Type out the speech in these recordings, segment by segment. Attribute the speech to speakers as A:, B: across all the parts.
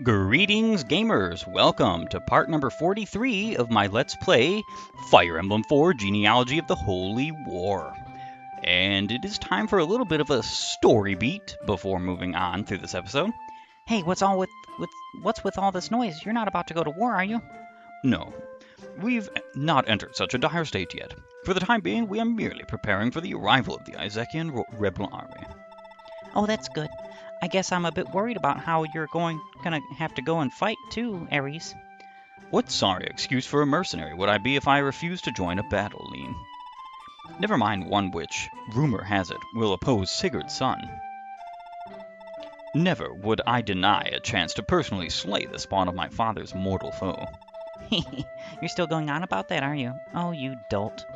A: Greetings, gamers! Welcome to part number 43 of my Let's Play Fire Emblem 4 Genealogy of the Holy War. And it is time for a little bit of a story beat before moving on through this episode.
B: Hey, what's with all this noise? You're not about to go to war, are you?
A: No, we've not entered such a dire state yet. For the time being, we are merely preparing for the arrival of the Izakian rebel army.
B: Oh, that's good. I guess I'm a bit worried about how you're gonna have to go and fight too, Ares.
A: What sorry excuse for a mercenary would I be if I refused to join a battle, Lean? Never mind one which, rumor has it, will oppose Sigurd's son. Never would I deny a chance to personally slay the spawn of my father's mortal foe.
B: You're still going on about that, are you? Oh, you dolt.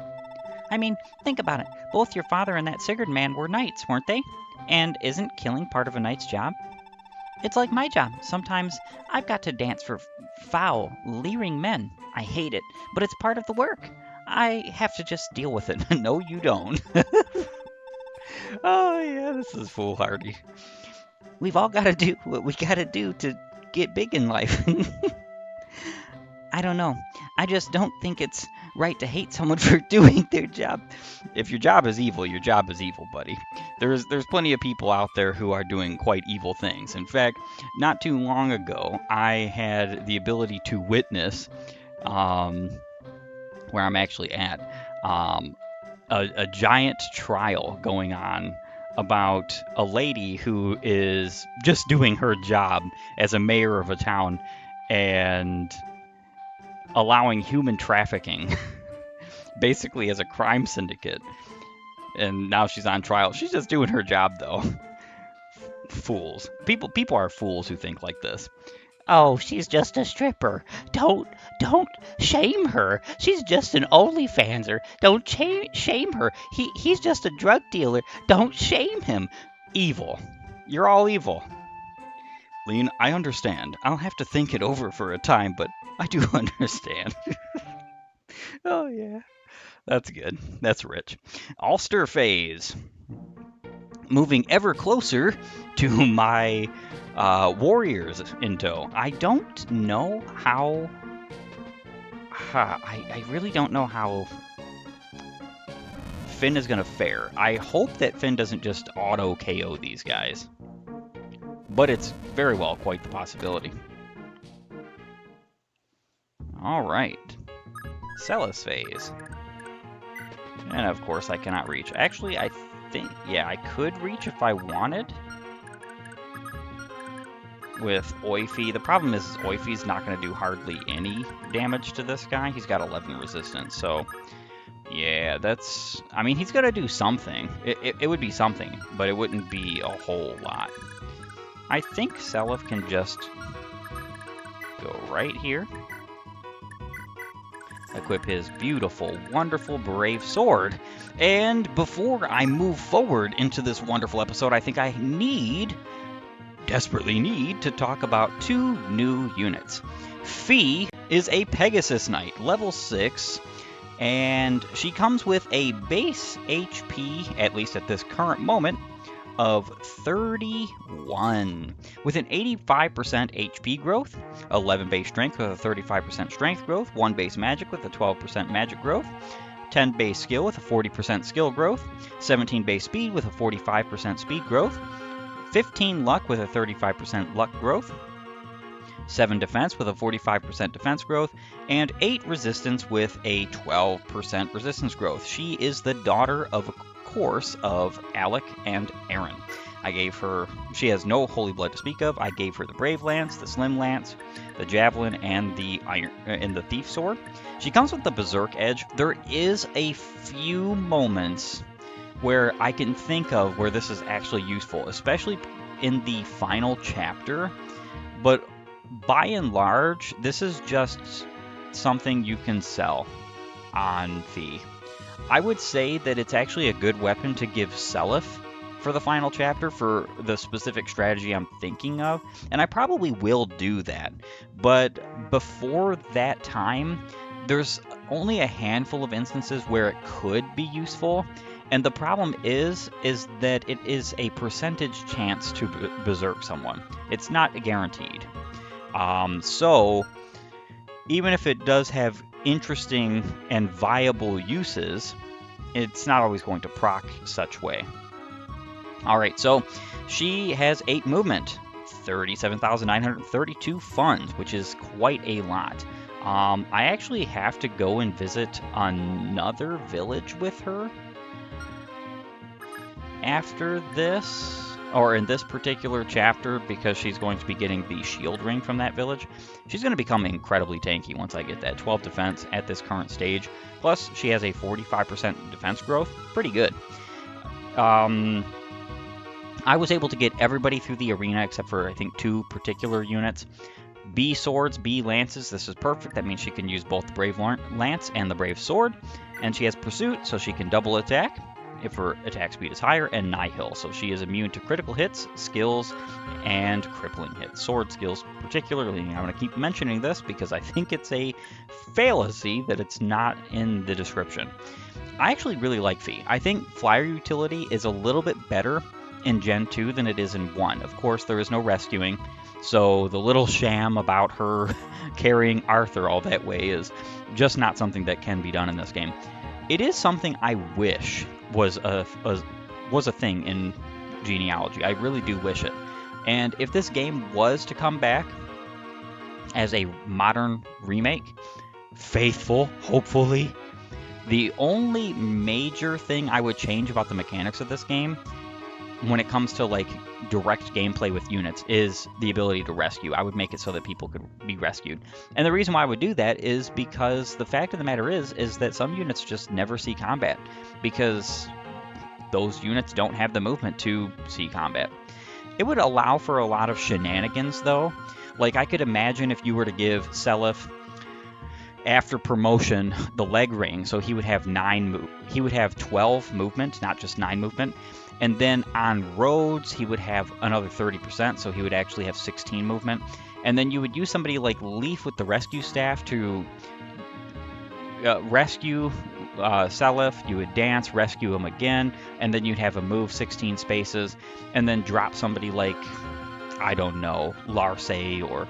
B: I mean, think about it. Both your father and that Sigurd man were knights, weren't they? And isn't killing part of a knight's job? It's like my job. Sometimes I've got to dance for foul, leering men. I hate it, but it's part of the work. I have to just deal with it.
A: No, you don't. Oh, yeah, this is foolhardy.
B: We've all got to do what we got to do to get big in life. I don't know. I just don't think it's right to hate someone for doing their job.
A: If your job is evil, your job is evil, buddy. There's plenty of people out there who are doing quite evil things. In fact, not too long ago, I had the ability to witness, where I'm actually at, a giant trial going on about a lady who is just doing her job as a mayor of a town and allowing human trafficking basically as a crime syndicate. And now she's on trial. She's just doing her job, though. Fools. People are fools who think like this.
B: Oh, she's just a stripper. Don't shame her. She's just an OnlyFanser. Don't shame her. He's just a drug dealer. Don't shame him.
A: Evil. You're all evil. Lean, I understand. I'll have to think it over for a time, but I do understand. Oh, yeah. That's good. That's rich. Ulster phase. Moving ever closer to my warriors in tow. I don't know how... I really don't know how Finn is going to fare. I hope that Finn doesn't just auto-KO these guys. But it's very well quite the possibility. Alright. Seliph phase. And of course I cannot reach. Actually, I think, yeah, I could reach if I wanted. With Oifi. The problem is Oifi's not going to do hardly any damage to this guy. He's got 11 resistance, so... yeah, that's... I mean, he's going to do something. It would be something, but it wouldn't be a whole lot. I think Seliph can just go right here. Equip his beautiful, wonderful, brave sword. And before I move forward into this wonderful episode, I think I desperately need, to talk about two new units. Fee is a Pegasus Knight, level 6, and she comes with a base HP, at least at this current moment, of 31, with an 85% HP growth, 11 base strength with a 35% strength growth, 1 base magic with a 12% magic growth, 10 base skill with a 40% skill growth, 17 base speed with a 45% speed growth, 15 luck with a 35% luck growth, 7 defense with a 45% defense growth, and 8 resistance with a 12% resistance growth. She is the daughter of course of Alec and Aaron. I gave her, she has no holy blood to speak of. I gave her the Brave Lance, the Slim Lance, the Javelin, and the Iron and the Thief Sword. She comes with the Berserk Edge. There is a few moments where I can think of where this is actually useful, especially in the final chapter, but by and large, this is just something you can sell on Fee. I would say that it's actually a good weapon to give Seliph for the final chapter for the specific strategy I'm thinking of, and I probably will do that. But before that time, there's only a handful of instances where it could be useful, and the problem is that it is a percentage chance to berserk someone. It's not guaranteed. So even if it does have interesting and viable uses, it's not always going to proc such way. All right, so she has 8 movement, 37,932 funds, which is quite a lot. I actually have to go and visit another village with her after this, or in this particular chapter, because she's going to be getting the shield ring from that village. She's going to become incredibly tanky once I get that 12 defense at this current stage. Plus, she has a 45% defense growth. Pretty good. I was able to get everybody through the arena except for, I think, 2 particular units. B swords, B lances, this is perfect. That means she can use both the Brave Lance and the Brave Sword. And she has Pursuit, so she can double attack if her attack speed is higher, and Nihil, so she is immune to critical hits, skills, and crippling hits. Sword skills particularly. I'm going to keep mentioning this because I think it's a fallacy that it's not in the description. I actually really like Fee. I think Flyer utility is a little bit better in Gen 2 than it is in 1. Of course, there is no rescuing, so the little sham about her carrying Arthur all that way is just not something that can be done in this game. It is something I wish was a thing in Genealogy. I really do wish it. And if this game was to come back as a modern remake, faithful, hopefully, the only major thing I would change about the mechanics of this game when it comes to like direct gameplay with units is the ability to rescue. I would make it so that people could be rescued. And the reason why I would do that is because the fact of the matter is that some units just never see combat because those units don't have the movement to see combat. It would allow for a lot of shenanigans though. Like I could imagine if you were to give Seliph after promotion the leg ring, so he would have 12 movement, not just 9 movement. And then on roads, he would have another 30%, so he would actually have 16 movement. And then you would use somebody like Leaf with the rescue staff to rescue Seliph. You would dance, rescue him again, and then you'd have a move 16 spaces, and then drop somebody like, I don't know, Larce or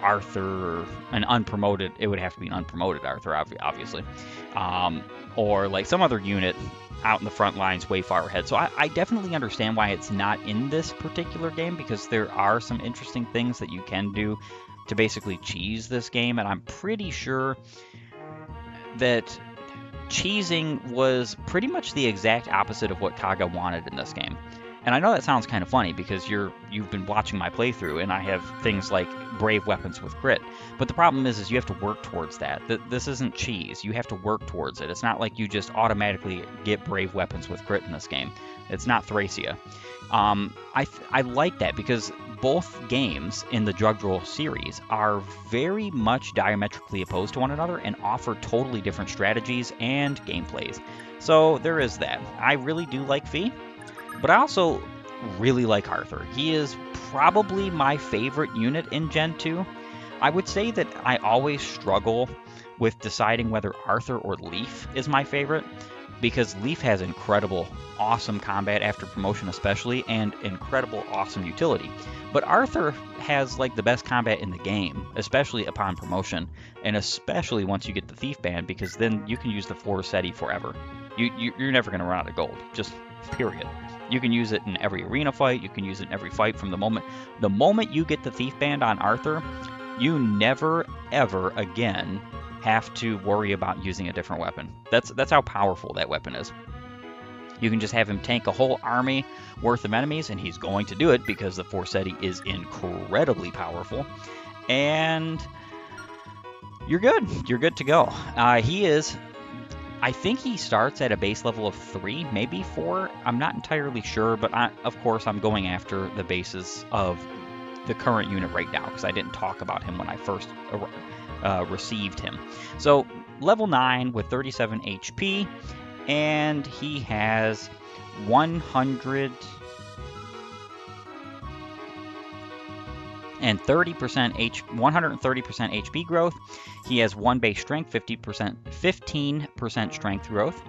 A: Arthur, or an unpromoted, it would have to be an unpromoted Arthur, obviously, or like some other unit out in the front lines way far ahead. So I definitely understand why it's not in this particular game, because there are some interesting things that you can do to basically cheese this game, and I'm pretty sure that cheesing was pretty much the exact opposite of what Kaga wanted in this game. And I know that sounds kind of funny because you've been watching my playthrough and I have things like brave weapons with crit. But the problem is you have to work towards that. This isn't cheese. You have to work towards it. It's not like you just automatically get brave weapons with crit in this game. It's not Thracia. I like that because both games in the Drug Roll series are very much diametrically opposed to one another and offer totally different strategies and gameplays. So there is that. I really do like Fee. But I also really like Arthur. He is probably my favorite unit in Gen 2. I would say that I always struggle with deciding whether Arthur or Leaf is my favorite, because Leaf has incredible, awesome combat after promotion especially, and incredible, awesome utility. But Arthur has like the best combat in the game, especially upon promotion, and especially once you get the Thief band, because then you can use the Forsetti forever. You're never going to run out of gold, just period. You can use it in every arena fight. You can use it in every fight from the moment you get the Thief band on Arthur, you never ever again have to worry about using a different weapon. That's how powerful that weapon is. You can just have him tank a whole army worth of enemies, and he's going to do it because the Forsetti is incredibly powerful. And you're good. You're good to go. I think he starts at a base level of 3, maybe 4. I'm not entirely sure, but of course I'm going after the bases of the current unit right now because I didn't talk about him when I first received him. So level 9 with 37 HP, and he has 130% HP growth. He has 1 base strength, 15% strength growth.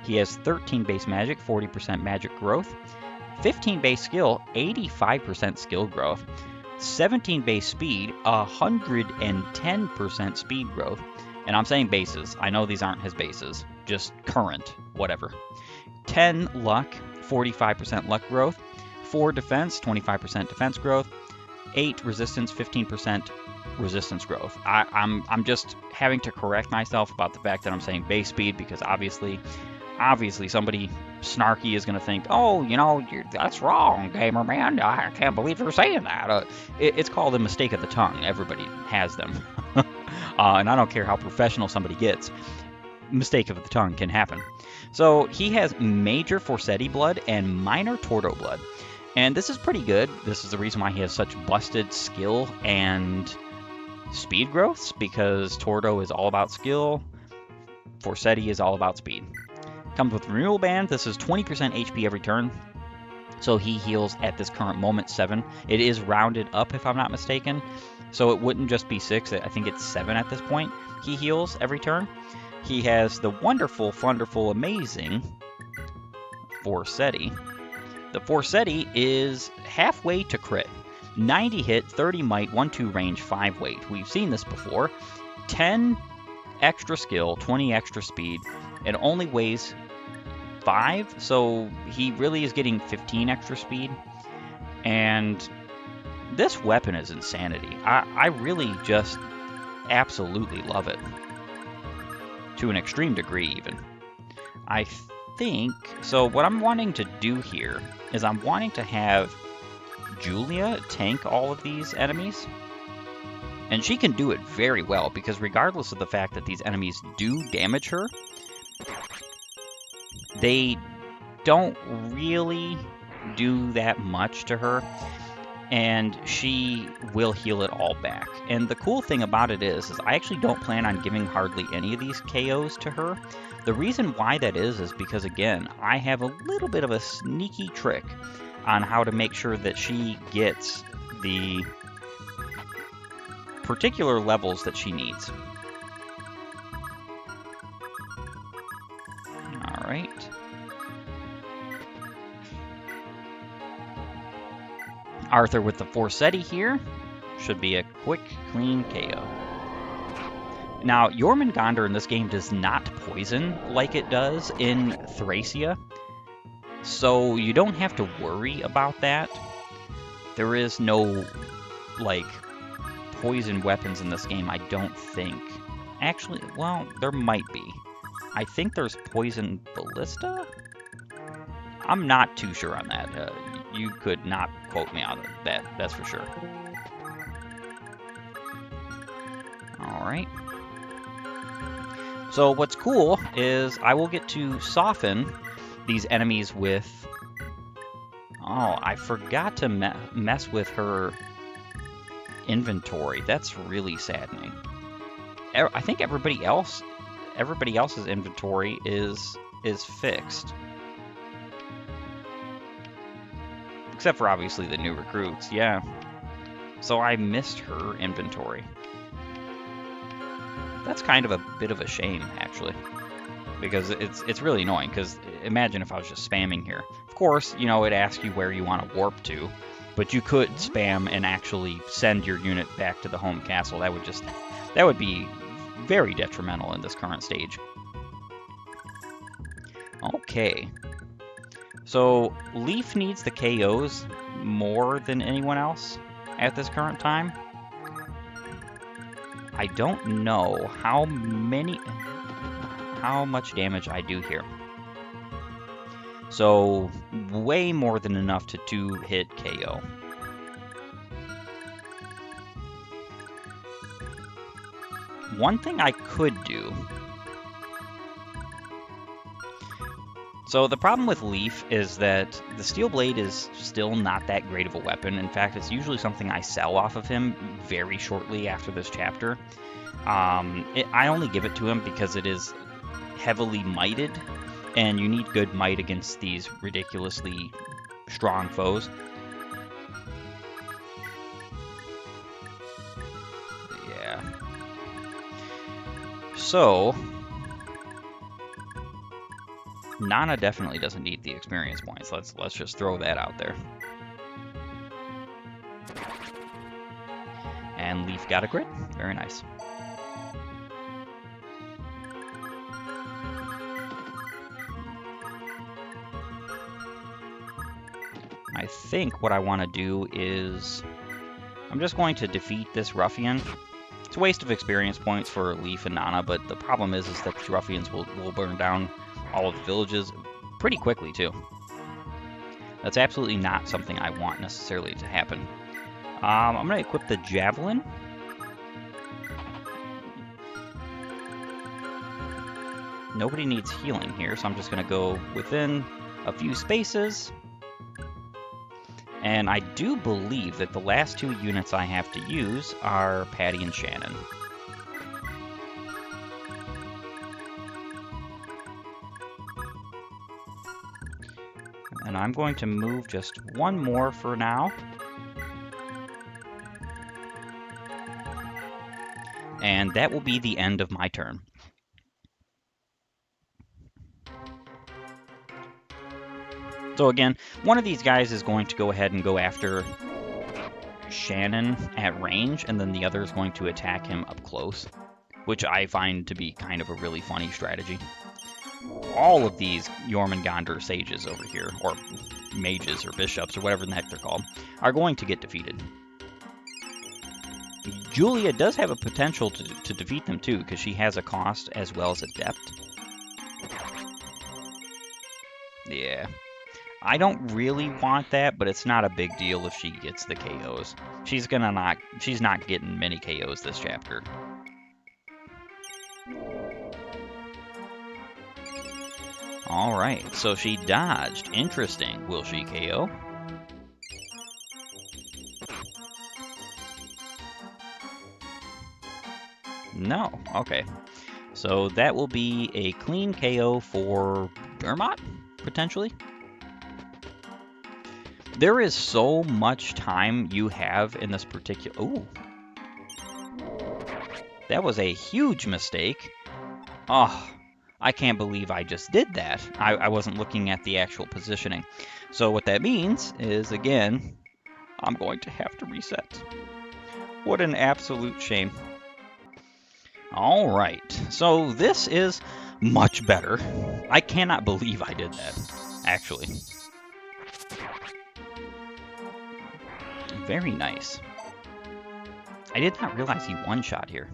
A: He has 13 base magic, 40% magic growth. 15 base skill, 85% skill growth. 17 base speed, 110% speed growth. And I'm saying bases. I know these aren't his bases, just current, whatever. 10 luck, 45% luck growth. 4 defense, 25% defense growth. 8 resistance, 15% resistance growth. I'm just having to correct myself about the fact that I'm saying base speed, because obviously somebody snarky is going to think, oh, you know, that's wrong, gamer man. I can't believe you're saying that. It's called a mistake of the tongue. Everybody has them. And I don't care how professional somebody gets, mistake of the tongue can happen. So he has major Forsetti blood and minor Tordo blood. And this is pretty good. This is the reason why he has such busted skill and speed growths, because Tordo is all about skill, Forsetti is all about speed. Comes with Renewal Band. This is 20% HP every turn. So he heals at this current moment 7. It is rounded up if I'm not mistaken. So it wouldn't just be 6. I think it's 7 at this point. He heals every turn. He has the wonderful, wonderful, amazing Forsetti. The Forsetti is halfway to crit. 90 hit, 30 might, 1-2 range, 5 weight. We've seen this before. 10 extra skill, 20 extra speed. It only weighs 5, so he really is getting 15 extra speed. And this weapon is insanity. I really just absolutely love it. To an extreme degree, even. I think, so what I'm wanting to do here is I'm wanting to have Julia tank all of these enemies. And she can do it very well, because regardless of the fact that these enemies do damage her, they don't really do that much to her, and she will heal it all back. And the cool thing about it is I actually don't plan on giving hardly any of these KOs to her. The reason why that is because, again, I have a little bit of a sneaky trick on how to make sure that she gets the particular levels that she needs. Alright. Arthur with the Forsetti here. Should be a quick, clean KO. Now, Jormungandr in this game does not poison like it does in Thracia, so you don't have to worry about that. There is no, like, poison weapons in this game, I don't think. Actually, well, there might be. I think there's poison ballista? I'm not too sure on that. You could not quote me on that, that's for sure. Alright. So what's cool is I will get to soften these enemies with... Oh, I forgot to mess with her inventory. That's really saddening. I think everybody else's inventory is fixed. Except for obviously the new recruits, yeah. So I missed her inventory. That's kind of a bit of a shame, actually. Because it's really annoying, because imagine if I was just spamming here. Of course, you know, it asks you where you want to warp to, but you could spam and actually send your unit back to the home castle. That would be very detrimental in this current stage. Okay. So, Leaf needs the KOs more than anyone else at this current time. I don't know how much damage I do here. So, way more than enough to 2-hit KO. One thing I could do... So the problem with Leaf is that the Steel Blade is still not that great of a weapon. In fact, it's usually something I sell off of him very shortly after this chapter. I only give it to him because it is heavily mighted, and you need good might against these ridiculously strong foes. Yeah. So... Nana definitely doesn't need the experience points. Let's just throw that out there. And Leaf got a crit. Very nice. I think what I want to do is I'm just going to defeat this ruffian. It's a waste of experience points for Leaf and Nana, but the problem is that these ruffians will burn down all of the villages pretty quickly, too. That's absolutely not something I want necessarily to happen. I'm going to equip the Javelin. Nobody needs healing here, so I'm just going to go within a few spaces. And I do believe that the last two units I have to use are Patty and Shannon. And I'm going to move just one more for now. And that will be the end of my turn. So again, one of these guys is going to go ahead and go after Shannon at range, and then the other is going to attack him up close, which I find to be kind of a really funny strategy. All of these Jormungandr sages over here, or mages or bishops or whatever the heck they're called, are going to get defeated. Julia does have a potential to defeat them too, because she has a cost as well as a depth. Yeah. I don't really want that, but it's not a big deal if she gets the KOs. She's not getting many KOs this chapter. Alright, so she dodged. Interesting. Will she KO? No. Okay. So that will be a clean KO for Dermot, potentially. There is so much time you have in this particular... Ooh. That was a huge mistake. Oh, I can't believe I just did that. I wasn't looking at the actual positioning. So what that means is, again, I'm going to have to reset. What an absolute shame. All right, so this is much better. I cannot believe I did that, actually. Very nice. I did not realize he one-shot here.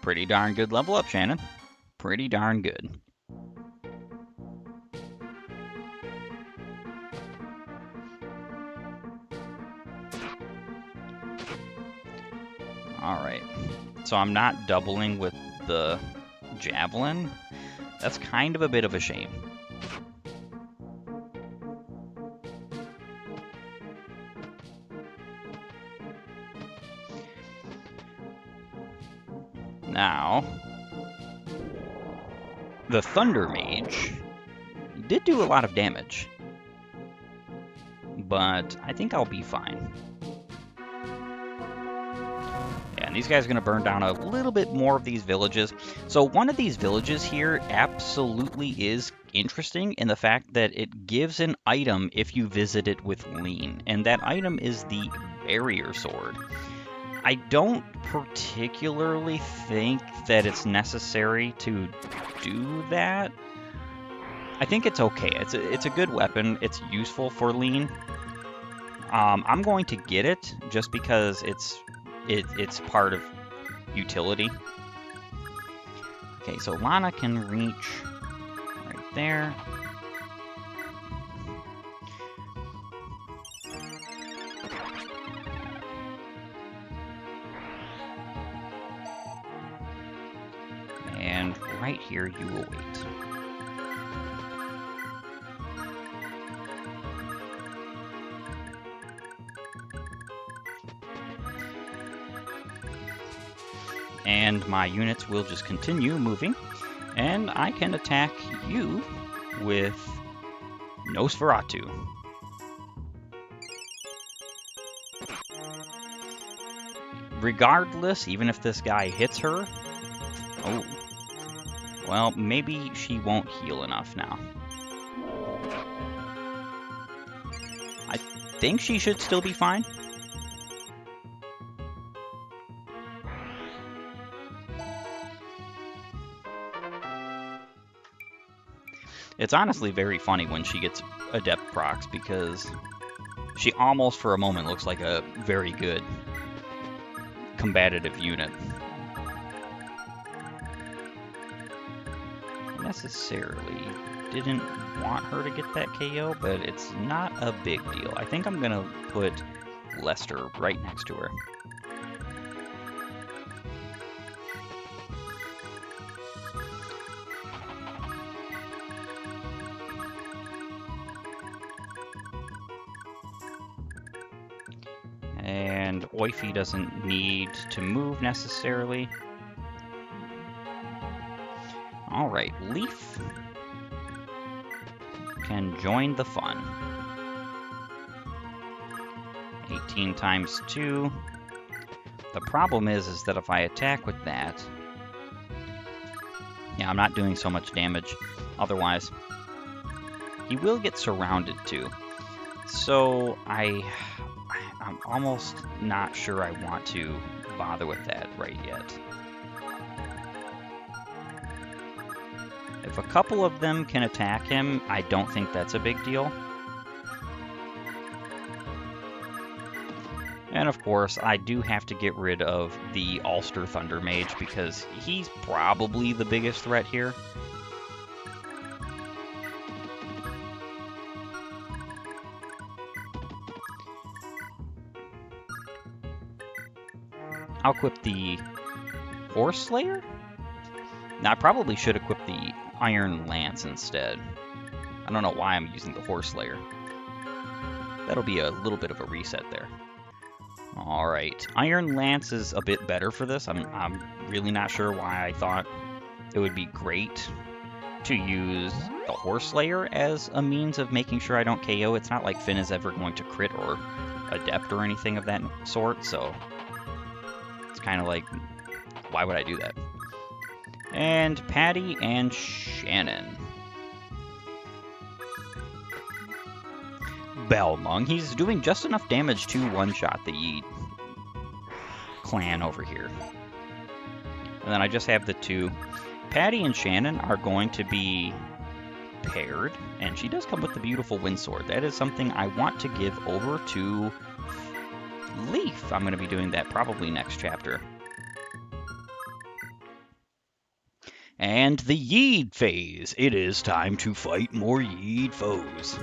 A: Pretty darn good level up, Shannon. Pretty darn good. Alright. So I'm not doubling with the Javelin. That's kind of a bit of a shame. Now, the Thunder Mage did do a lot of damage, but I think I'll be fine. Yeah, and these guys are going to burn down a little bit more of these villages. So one of these villages here absolutely is interesting in the fact that it gives an item if you visit it with lean, and that item is the Barrier Sword. I don't particularly think that it's necessary to do that. I think it's okay. It's a good weapon. It's useful for lean. I'm going to get it just because it's part of utility. Okay, so Lana can reach right there. And right here you will wait. And my units will just continue moving, and I can attack you with Nosferatu. Regardless, even if this guy hits her, oh, well, maybe she won't heal enough now. think she should still be fine. It's honestly very funny when she gets Adept procs because she almost for a moment looks like a very good combative unit. Necessarily didn't want her to get that KO, but it's not a big deal. I think I'm gonna put Lester right next to her. And Oify doesn't need to move necessarily. Alright, Leaf can join the fun. 18 times 2. The problem is that if I attack with that, yeah, I'm not doing so much damage otherwise. He will get surrounded too. So I'm almost not sure I want to bother with that right yet. If a couple of them can attack him, I don't think that's a big deal. And of course, I do have to get rid of the Ulster Thunder Mage because he's probably the biggest threat here. I'll equip the Horse Slayer? Now, I probably should equip the Iron Lance instead. I don't know why I'm using the Horse Slayer. That'll be a little bit of a reset there. Alright, Iron Lance is a bit better for this. I'm really not sure why I thought it would be great to use the Horse Slayer as a means of making sure I don't KO. It's not like Finn is ever going to crit or Adept or anything of that sort, so it's kind of like, why would I do that? And Patty and Shannon. Balmung, he's doing just enough damage to one-shot the Yied clan over here. And then I just have the two. Patty and Shannon are going to be paired, and she does come with the beautiful wind sword. That is something I want to give over to Leaf. I'm going to be doing that probably next chapter. And the Yied phase. It is time to fight more Yied foes.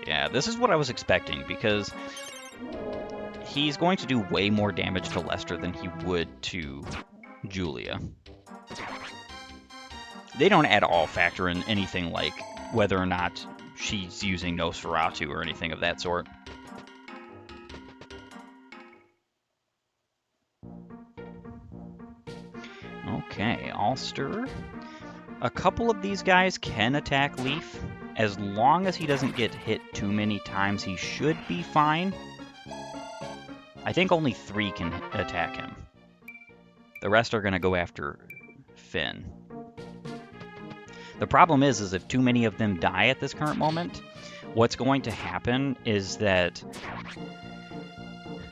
A: Yeah, this is what I was expecting, because he's going to do way more damage to Lester than he would to Julia. They don't at all factor in anything like whether or not she's using Nosferatu or anything of that sort. Okay, Ulster. A couple of these guys can attack Leaf. As long as he doesn't get hit too many times, he should be fine. I think only 3 can attack him. The rest are going to go after Finn. The problem is if too many of them die at this current moment, what's going to happen is that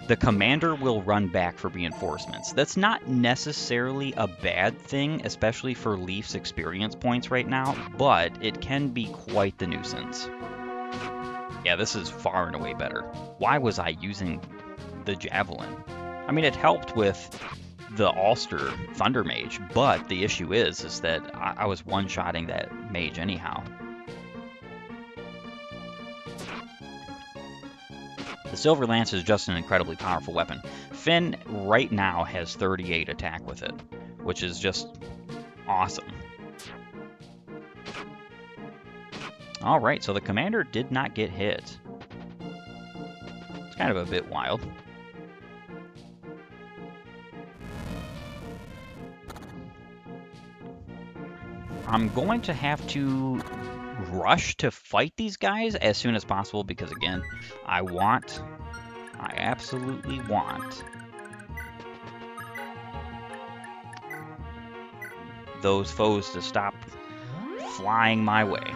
A: the commander will run back for reinforcements. That's not necessarily a bad thing, especially for Leaf's experience points right now, but it can be quite the nuisance. Yeah, this is far and away better. Why was I using the Javelin? I mean, it helped with the Ulster Thunder Mage, but the issue is that I was one-shotting that mage anyhow. The Silver Lance is just an incredibly powerful weapon. Finn right now has 38 attack with it, which is just awesome. Alright, so the commander did not get hit. It's kind of a bit wild. I'm going to have to rush to fight these guys as soon as possible because, again, I absolutely want those foes to stop flying my way.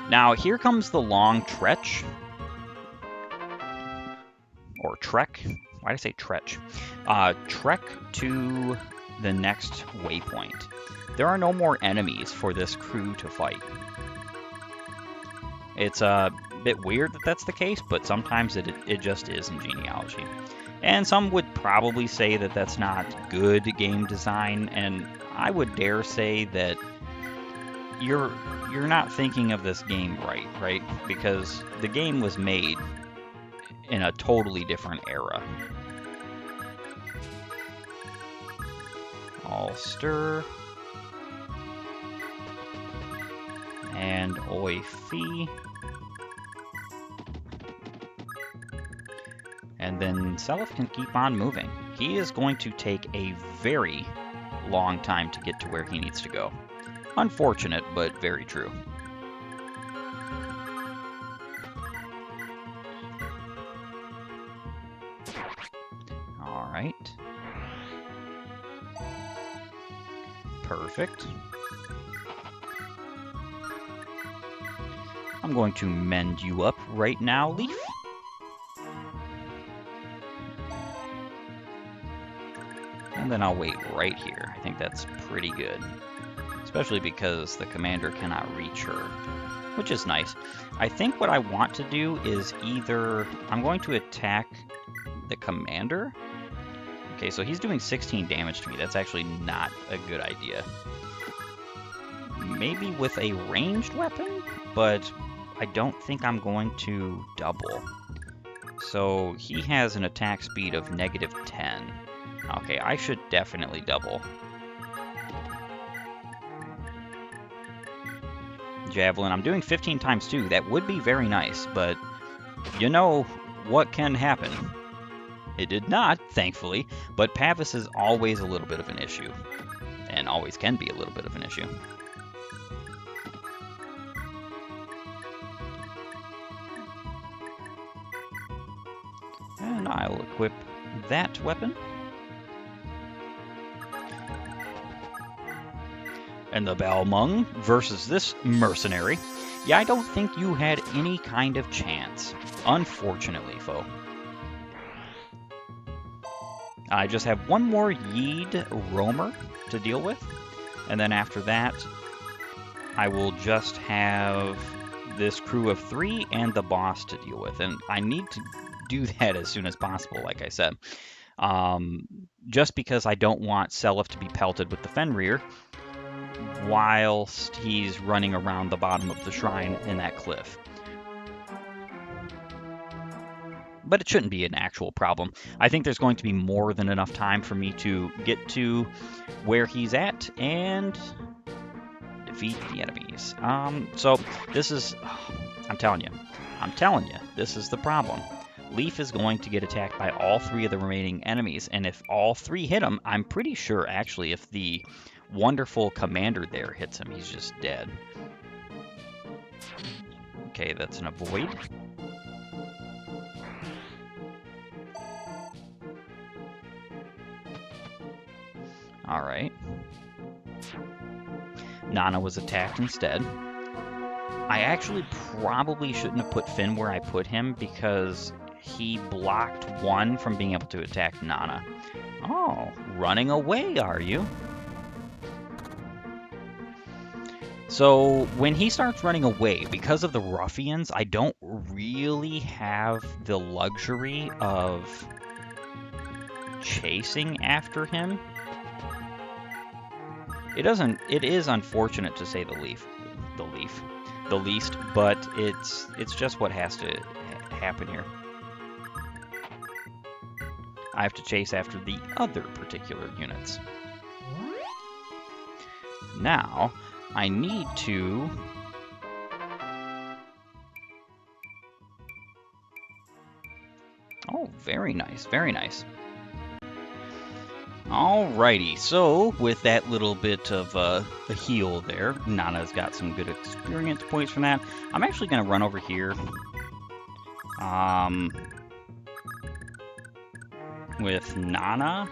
A: Now, here comes the long Tretch. or trek. Why did I say tretch? Trek to the next waypoint. There are no more enemies for this crew to fight. It's a bit weird that that's the case, but sometimes it just is in Genealogy. And some would probably say that that's not good game design, and I would dare say that you're not thinking of this game right? Because the game was made in a totally different era. Ulster and Oifi. And then Seliph can keep on moving. He is going to take a very long time to get to where he needs to go. Unfortunate, but very true. All right. Perfect. I'm going to mend you up right now, Leaf. And then I'll wait right here. I think that's pretty good. Especially because the commander cannot reach her, which is nice. I think what I want to do is either... I'm going to attack the commander. Okay, so he's doing 16 damage to me. That's actually not a good idea. Maybe with a ranged weapon, but I don't think I'm going to double. So he has an attack speed of -10. Okay, I should definitely double. Javelin, I'm doing 15 times 2. That would be very nice, but you know what can happen. It did not, thankfully, but Pavis is always a little bit of an issue, and always can be a little bit of an issue. And I'll equip that weapon. And the Balmung versus this mercenary. Yeah, I don't think you had any kind of chance, unfortunately, foe. I just have one more Yied roamer to deal with, and then after that, I will just have this crew of 3 and the boss to deal with, and I need to do that as soon as possible, like I said, just because I don't want Seliph to be pelted with the Fenrir whilst he's running around the bottom of the shrine in that cliff. But it shouldn't be an actual problem. I think there's going to be more than enough time for me to get to where he's at and defeat the enemies. So this is, I'm telling you, this is the problem. Leaf is going to get attacked by all 3 of the remaining enemies, and if all 3 hit him, I'm pretty sure actually if the wonderful commander there hits him, he's just dead. Okay, that's an avoid. Alright. Nana was attacked instead. I actually probably shouldn't have put Finn where I put him because he blocked 1 from being able to attack Nana. Oh, running away, are you? So when he starts running away, because of the ruffians, I don't really have the luxury of chasing after him. It is unfortunate to say the least, but it's just what has to happen here. I have to chase after the other particular units. Now, I need to... Oh, very nice, very nice. Alrighty, so with that little bit of a heal there, Nana's got some good experience points from that. I'm actually going to run over here with Nana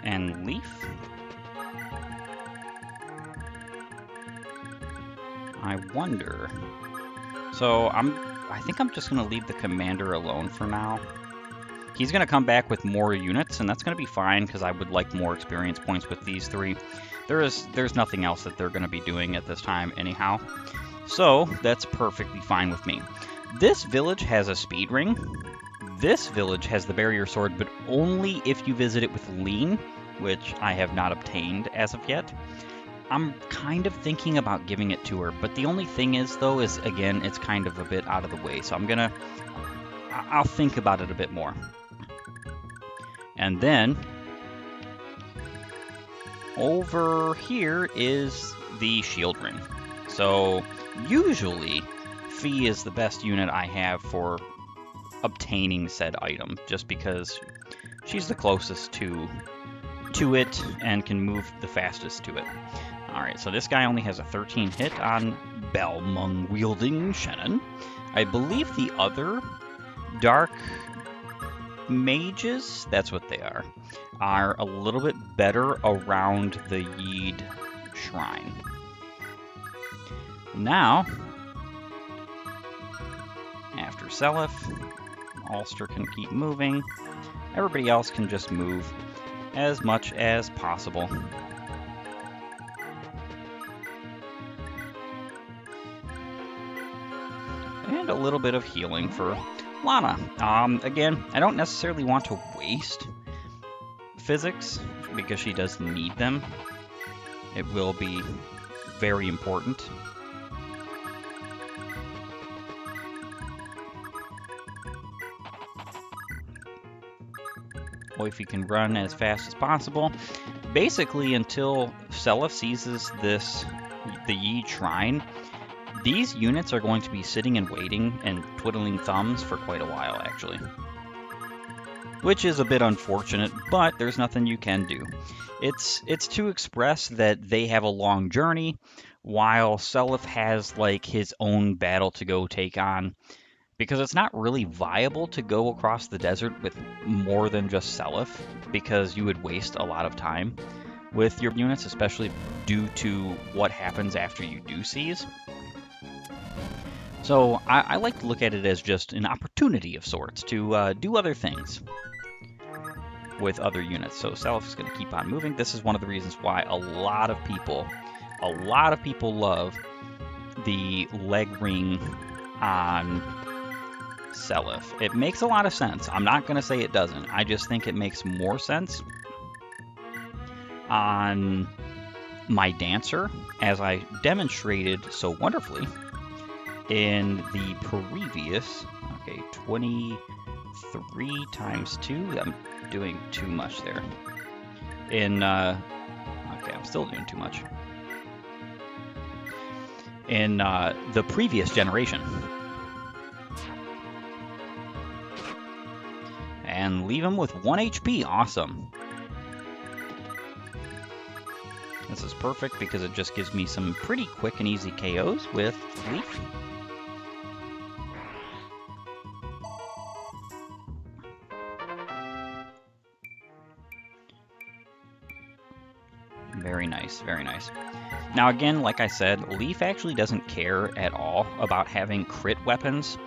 A: and Leaf. I wonder. So I think I'm just going to leave the commander alone for now. He's going to come back with more units, and that's going to be fine because I would like more experience points with these three. There's nothing else that they're going to be doing at this time anyhow. So that's perfectly fine with me. This village has a speed ring. This village has the barrier sword, but only if you visit it with lean, which I have not obtained as of yet. I'm kind of thinking about giving it to her, but the only thing is, though, is again, it's kind of a bit out of the way, so I'll think about it a bit more. And then over here is the shield ring. So usually Fee is the best unit I have for obtaining said item, just because she's the closest to it and can move the fastest to it. Alright, so this guy only has a 13 hit on Balmung wielding Shannon. I believe the other dark mages, that's what they are a little bit better around the Yied Shrine. Now, after Seliph, Ulster can keep moving. Everybody else can just move as much as possible. And a little bit of healing for Lana. Again, I don't necessarily want to waste physics because she does need them. It will be very important. Oify can run as fast as possible. Basically, until Seliph seizes the Yied Shrine, these units are going to be sitting and waiting and twiddling thumbs for quite a while, actually. Which is a bit unfortunate, but there's nothing you can do. It's to express that they have a long journey, while Seliph has like his own battle to go take on. Because it's not really viable to go across the desert with more than just Seliph, because you would waste a lot of time with your units, especially due to what happens after you do seize. So I like to look at it as just an opportunity of sorts to do other things with other units. So Seliph is going to keep on moving. This is one of the reasons why a lot of people love the leg ring on Seliph. It makes a lot of sense. I'm not going to say it doesn't. I just think it makes more sense on my dancer, as I demonstrated so wonderfully in the previous, 23 times 2. I'm doing too much there. I'm still doing too much. In the previous generation. And leave him with 1 HP. Awesome. This is perfect because it just gives me some pretty quick and easy KOs with Leaf. Very nice, very nice. Now again, like I said, Leaf actually doesn't care at all about having crit weapons.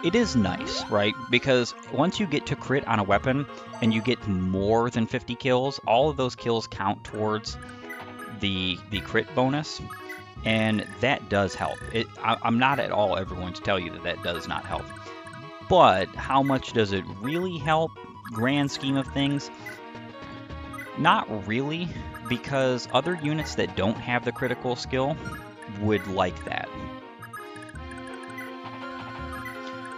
A: It is nice, right? Because once you get to crit on a weapon and you get more than 50 kills, all of those kills count towards the crit bonus, and that does help. I'm not at all ever going to tell you that does not help. But how much does it really help? Grand scheme of things, not really, because other units that don't have the critical skill would like that.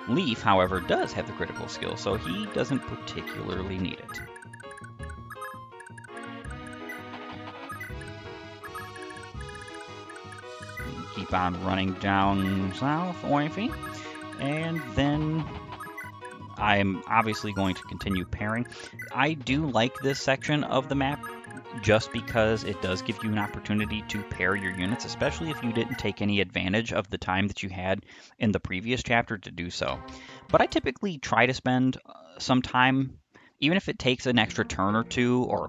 A: Leaf, however, does have the critical skill, so he doesn't particularly need it. Keep on running down south, Oify, and then I'm obviously going to continue pairing. I do like this section of the map just because it does give you an opportunity to pair your units, especially if you didn't take any advantage of the time that you had in the previous chapter to do so. But I typically try to spend some time, even if it takes an extra turn or two, or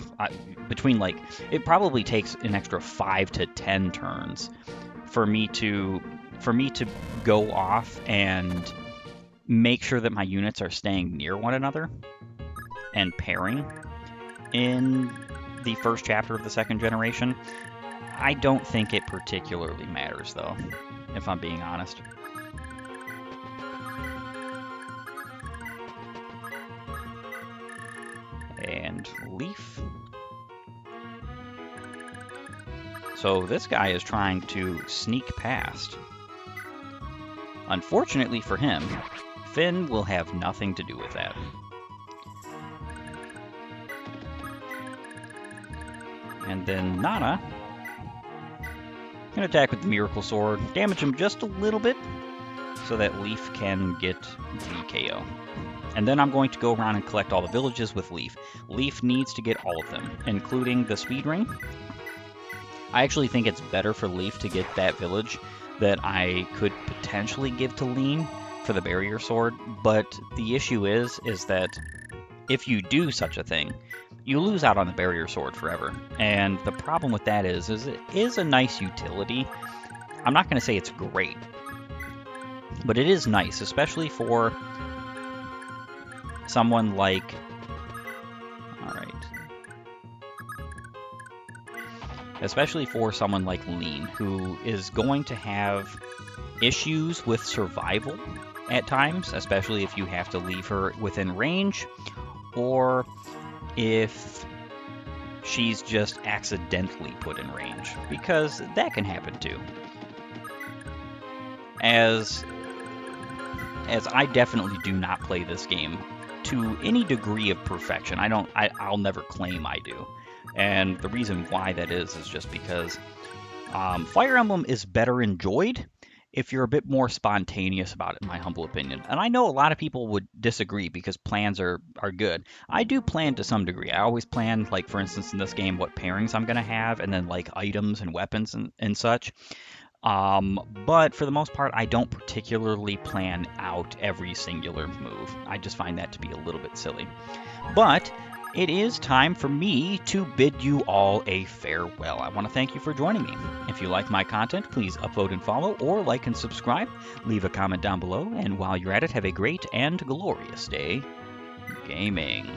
A: it probably takes an extra 5 to 10 turns for me to go off and make sure that my units are staying near one another. and pairing in the first chapter of the second generation. I don't think it particularly matters, though, if I'm being honest. And Leaf. So this guy is trying to sneak past. Unfortunately for him, Finn will have nothing to do with that. And then Nana can attack with the Miracle Sword, damage him just a little bit, so that Leaf can get the KO. And then I'm going to go around and collect all the villages with Leaf. Leaf needs to get all of them, including the Speed Ring. I actually think it's better for Leaf to get that village that I could potentially give to Lean for the Barrier Sword, but the issue is that if you do such a thing, you lose out on the Barrier Sword forever. And the problem with that is it is a nice utility. I'm not going to say it's great, but it is nice, especially for someone like... Alright. Especially for someone like Lean, who is going to have issues with survival at times, especially if you have to leave her within range, or if she's just accidentally put in range, because that can happen too. As I definitely do not play this game to any degree of perfection. I'll never claim I do. And the reason why that is just because Fire Emblem is better enjoyed if you're a bit more spontaneous about it, in my humble opinion. And I know a lot of people would disagree because plans are good. I do plan to some degree. I always plan, like, for instance, in this game, what pairings I'm going to have, and then, like, items and weapons and such. But for the most part, I don't particularly plan out every singular move. I just find that to be a little bit silly. But it is time for me to bid you all a farewell. I want to thank you for joining me. If you like my content, please upload and follow, or like and subscribe. Leave a comment down below, and while you're at it, have a great and glorious day gaming.